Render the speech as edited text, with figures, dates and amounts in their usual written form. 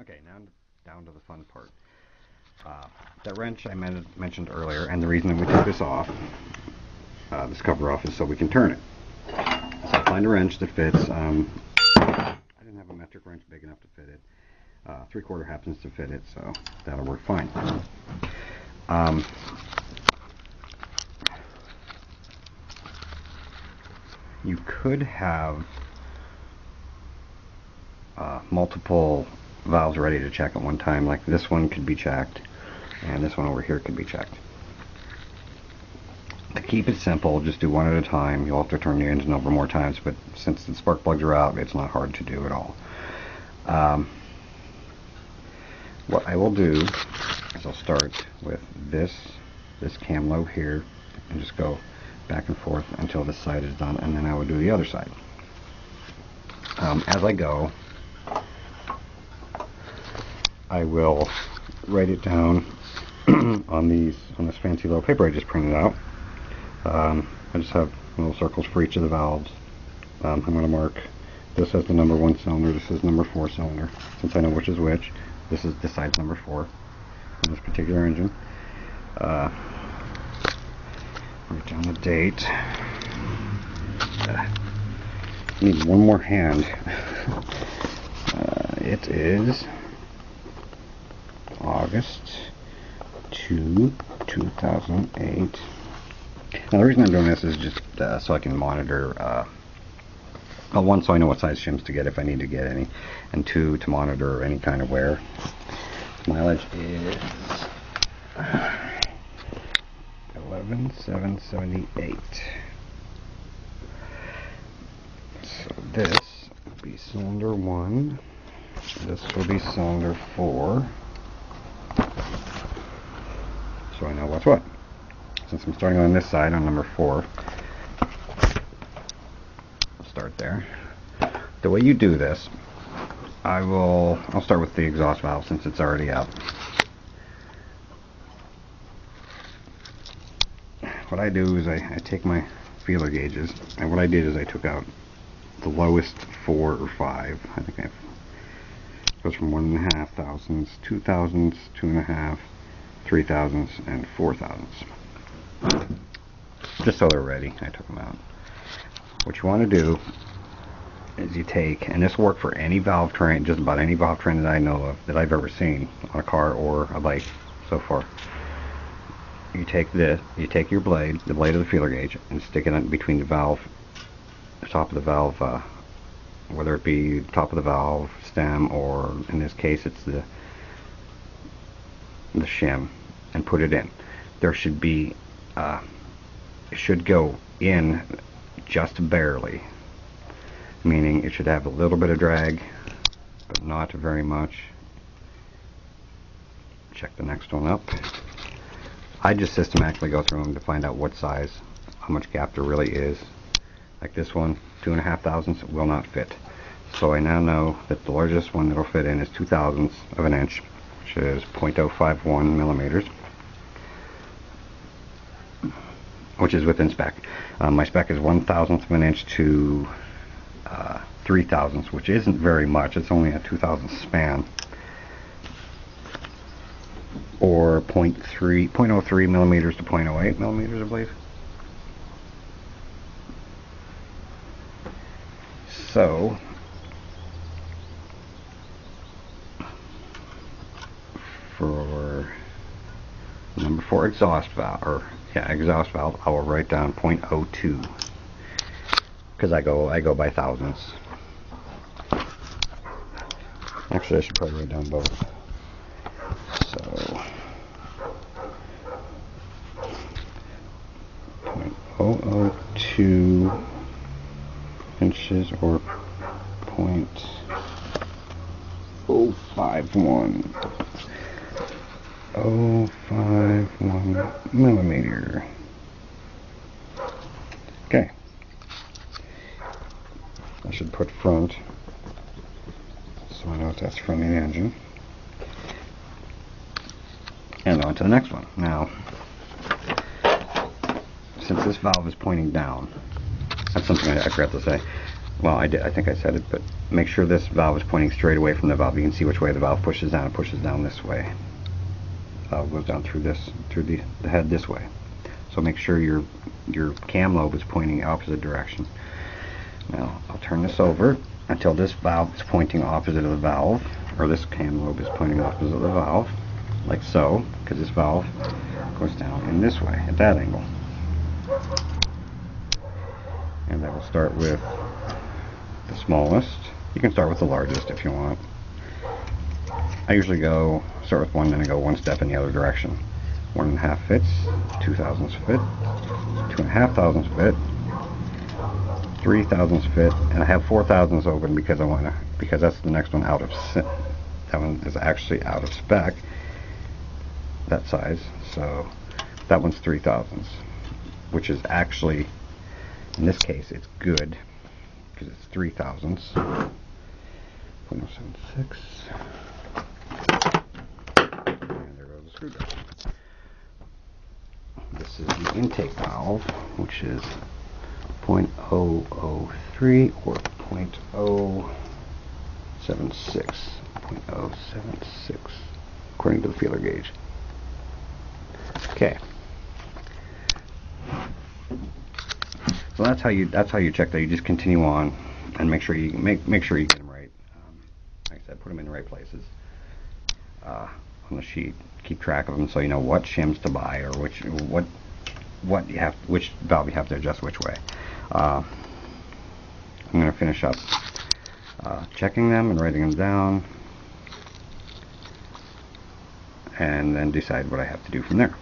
Okay, now down to the fun part. That wrench I mentioned earlier, and the reason that we took this off, this cover off, is so we can turn it. So find a wrench that fits. I didn't have a metric wrench big enough to fit it. 3/4 happens to fit it, so that'll work fine. You could have multiple valves ready to check at one time. Like this one could be checked, and this one over here could be checked. To keep it simple, just do one at a time. You'll have to turn the engine over more times, but since the spark plugs are out, it's not hard to do at all. What I will do is I'll start with this cam lobe here and just go back and forth until this side is done, and then I will do the other side. As I go, I will write it down on this fancy little paper I just printed out. I just have little circles for each of the valves. I'm going to mark this as the number 1 cylinder, this is number 4 cylinder, since I know which is which. This side's number 4 in this particular engine. Write down the date. Need one more hand. It is August 2, 2008. Now the reason I'm doing this is just so I can monitor, well, 1, so I know what size shims to get if I need to get any, and 2, to monitor any kind of wear. Mileage is 11,778. So this will be cylinder 1. This will be cylinder 4. So I know what's what. Since I'm starting on this side on number 4, I'll start there. The way you do this, I'll start with the exhaust valve since it's already out. What I do is I take my feeler gauges, and what I did is I took out the lowest 4 or 5. I think it goes from 1.5 thousandths, 2 thousandths, 2.5, 3 thousandths, and 4 thousandths. Just so they're ready, I took them out. What you want to do is you take, and this will work for any valve train, just about any valve train that I know of, that I've ever seen on a car or a bike so far. You take this, you take your blade, the blade of the feeler gauge, and stick it in between the valve, the top of the valve, whether it be the top of the valve stem, or in this case it's the shim, and put it in. There should be, it should go in just barely, meaning it should have a little bit of drag, but not very much. Check the next one up. I just systematically go through them to find out what size, how much gap there really is. Like this one, 2.5 thousandths will not fit. So I now know that the largest one that'll fit in is 2 thousandths of an inch, which is 0.051 millimeters, which is within spec. My spec is 1 thousandth of an inch to 3 thousandths, which isn't very much. It's only a 2 thousandths span, or 0.03 millimeters to 0.08 millimeters, I believe. So for number 4 exhaust valve, exhaust valve, I will write down 0.02 because I go by thousandths. Actually, I should probably write down both. So 0.002 inches, or 0.051 millimeter. Okay, I should put front so I know that's from the engine. And on to the next one. Now, since this valve is pointing down, that's something I forgot to say. well, I think I said it, but make sure this valve is pointing straight away from the valve. You can see which way the valve pushes down. It pushes down this way. The valve goes down through the head this way. So make sure your cam lobe is pointing opposite direction. Now I'll turn this over until this valve is pointing opposite of the valve, or this cam lobe is pointing opposite of the valve, like so, because this valve goes down in this way, at that angle. And then we'll start with the smallest. You can start with the largest if you want. I usually start with one, then I go one step in the other direction. 1.5 fits, 2 thousandths fit, 2.5 thousandths fit, 3 thousandths fit, and I have 4 thousandths open because because that's the next one out of that one is actually out of spec, that size. So that one's 3 thousandths, which is actually, in this case, it's good because it's 3 thousandths. 0.076. And there goes the screwdriver. This is the intake valve, which is 0.003 or 0.076. 0.076 according to the feeler gauge. Okay. So that's how you check that. You just continue on and make sure you make sure you get them right. Like I said, put them in the right places on the sheet. Keep track of them so you know what shims to buy, or which valve you have to adjust which way. I'm going to finish up checking them and writing them down, and then decide what I have to do from there.